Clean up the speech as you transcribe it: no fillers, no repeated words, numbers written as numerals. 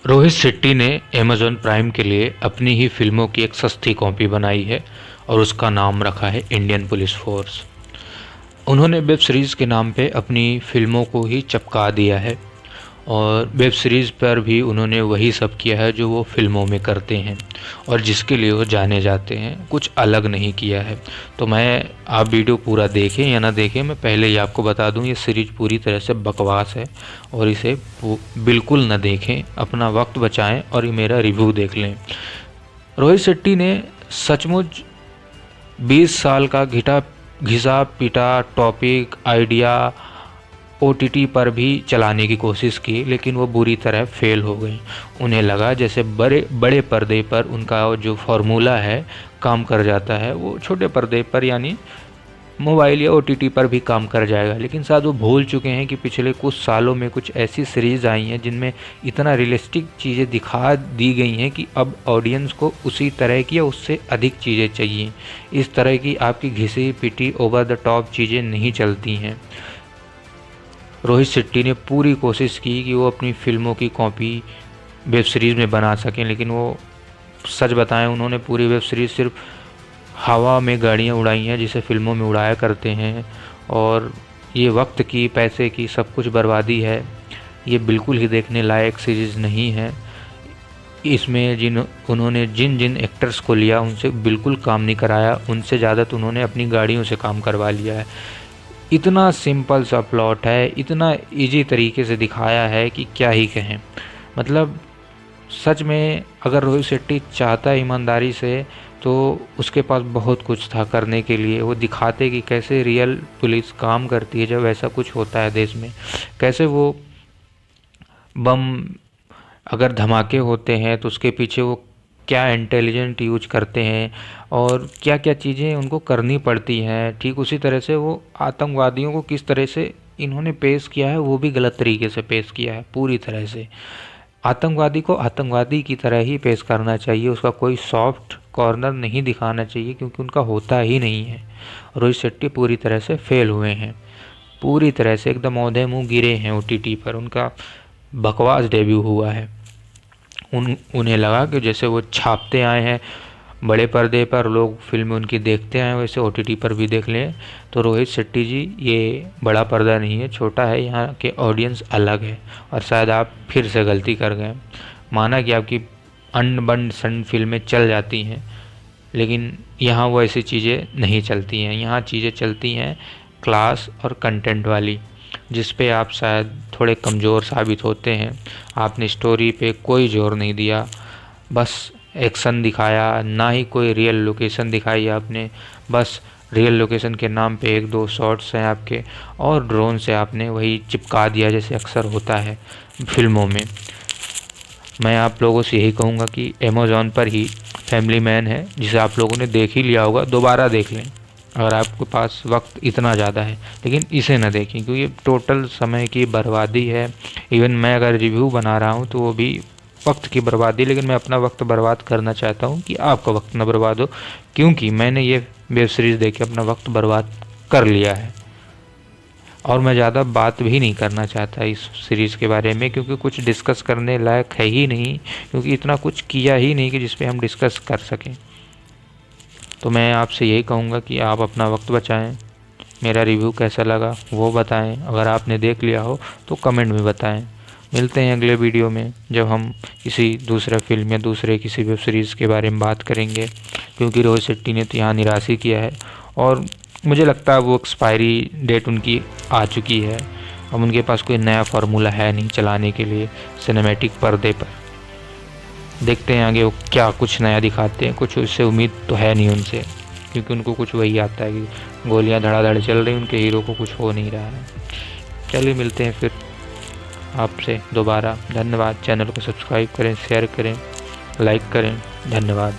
रोहित शेट्टी ने Amazon prime के लिए अपनी ही फिल्मों की एक सस्ती कॉपी बनाई है और उसका नाम रखा है इंडियन पुलिस फोर्स। उन्होंने वेब सीरीज़ के नाम पे अपनी फिल्मों को ही चिपका दिया है और वेब सीरीज़ पर भी उन्होंने वही सब किया है जो वो फिल्मों में करते हैं और जिसके लिए वो जाने जाते हैं, कुछ अलग नहीं किया है। तो आप वीडियो पूरा देखें या ना देखें, मैं पहले ही आपको बता दूं ये सीरीज पूरी तरह से बकवास है और इसे बिल्कुल ना देखें, अपना वक्त बचाएं और ये मेरा रिव्यू देख लें। रोहित शेट्टी ने सचमुच 20 साल का घिसा पिटा टॉपिक आइडिया OTT पर भी चलाने की कोशिश की, लेकिन वो बुरी तरह फेल हो गई। उन्हें लगा जैसे बड़े पर्दे पर उनका जो फार्मूला है काम कर जाता है, वो छोटे पर्दे पर यानी मोबाइल या OTT पर भी काम कर जाएगा। लेकिन शायद वो भूल चुके हैं कि पिछले कुछ सालों में कुछ ऐसी सीरीज़ आई हैं जिनमें इतना रियलिस्टिक चीज़ें दिखा दी गई हैं कि अब ऑडियंस को उसी तरह की या उससे अधिक चीज़ें चाहिए। इस तरह की आपकी घिसी पिटी ओवर द टॉप चीज़ें नहीं चलती हैं। रोहित शेट्टी ने पूरी कोशिश की कि वो अपनी फिल्मों की कॉपी वेब सीरीज़ में बना सकें, लेकिन वो सच बताएं उन्होंने पूरी वेब सीरीज़ सिर्फ हवा में गाड़ियाँ उड़ाई हैं जिसे फिल्मों में उड़ाया करते हैं, और ये वक्त की, पैसे की, सब कुछ बर्बादी है। ये बिल्कुल ही देखने लायक सीरीज़ नहीं है। इसमें उन्होंने जिन एक्टर्स को लिया उनसे बिल्कुल काम नहीं कराया, उनसे ज़्यादा तो उन्होंने अपनी गाड़ियों से काम करवा लिया है। इतना सिंपल सा प्लॉट है, इतना इजी तरीके से दिखाया है कि क्या ही कहें। मतलब सच में अगर रोहित शेट्टी चाहता ईमानदारी से तो उसके पास बहुत कुछ था करने के लिए। वो दिखाते कि कैसे रियल पुलिस काम करती है जब ऐसा कुछ होता है देश में, कैसे वो बम अगर धमाके होते हैं तो उसके पीछे वो क्या इंटेलिजेंट यूज करते हैं और क्या क्या चीज़ें उनको करनी पड़ती हैं। ठीक उसी तरह से वो आतंकवादियों को किस तरह से इन्होंने पेश किया है, वो भी गलत तरीके से पेश किया है। पूरी तरह से आतंकवादी को आतंकवादी की तरह ही पेश करना चाहिए, उसका कोई सॉफ्ट कॉर्नर नहीं दिखाना चाहिए, क्योंकि उनका होता ही नहीं है। रोहित शेट्टी पूरी तरह से फेल हुए हैं, पूरी तरह से एकदम औंधे मुँह गिरे हैं। OTT पर उनका बकवास डेब्यू हुआ है। उन्हें लगा कि जैसे वो छापते आए हैं बड़े पर्दे पर, लोग फिल्में उनकी देखते आए, वैसे OTT पर भी देख लें। तो रोहित शेट्टी जी, ये बड़ा पर्दा नहीं है, छोटा है, यहाँ के ऑडियंस अलग है और शायद आप फिर से गलती कर गए। माना कि आपकी अंड बंड संड फिल्में चल जाती हैं, लेकिन यहाँ वो ऐसी चीज़ें नहीं चलती हैं। यहाँ चीज़ें चलती हैं क्लास और कंटेंट वाली, जिस पे आप शायद थोड़े कमज़ोर साबित होते हैं। आपने स्टोरी पे कोई जोर नहीं दिया, बस एक्शन दिखाया, ना ही कोई रियल लोकेशन दिखाई आपने। बस रियल लोकेशन के नाम पे 1-2 शॉट्स हैं आपके, और ड्रोन से आपने वही चिपका दिया जैसे अक्सर होता है फिल्मों में। मैं आप लोगों से यही कहूँगा कि अमेज़ॉन पर ही फैमिली मैन है, जिसे आप लोगों ने देख ही लिया होगा, दोबारा देख लें अगर आपके पास वक्त इतना ज़्यादा है। लेकिन इसे ना देखें क्योंकि टोटल समय की बर्बादी है। इवन मैं अगर रिव्यू बना रहा हूँ तो वो भी वक्त की बर्बादी, लेकिन मैं अपना वक्त बर्बाद करना चाहता हूँ कि आपका वक्त ना बर्बाद हो, क्योंकि मैंने ये वेब सीरीज़ देख के अपना वक्त बर्बाद कर लिया है। और मैं ज़्यादा बात भी नहीं करना चाहता इस सीरीज़ के बारे में, क्योंकि कुछ डिस्कस करने लायक है ही नहीं, क्योंकि इतना कुछ किया ही नहीं कि जिस पे हम डिस्कस कर सकें। तो मैं आपसे यही कहूँगा कि आप अपना वक्त बचाएं। मेरा रिव्यू कैसा लगा वो बताएं, अगर आपने देख लिया हो तो कमेंट में बताएं। मिलते हैं अगले वीडियो में, जब हम किसी दूसरे फिल्म या दूसरे किसी वेब सीरीज़ के बारे में बात करेंगे, क्योंकि रोहित शेट्टी ने तो यहाँ निराश ही किया है और मुझे लगता है वो एक्सपायरी डेट उनकी आ चुकी है। अब उनके पास कोई नया फार्मूला है नहीं चलाने के लिए सिनेमैटिक पर्दे पर। देखते हैं आगे वो क्या कुछ नया दिखाते हैं। कुछ उससे उम्मीद तो है नहीं उनसे, क्योंकि उनको कुछ वही आता है कि गोलियां धड़ाधड़ चल रही, उनके हीरो को कुछ हो नहीं रहा है। चलिए मिलते हैं फिर आपसे दोबारा। धन्यवाद। चैनल को सब्सक्राइब करें, शेयर करें, लाइक करें। धन्यवाद।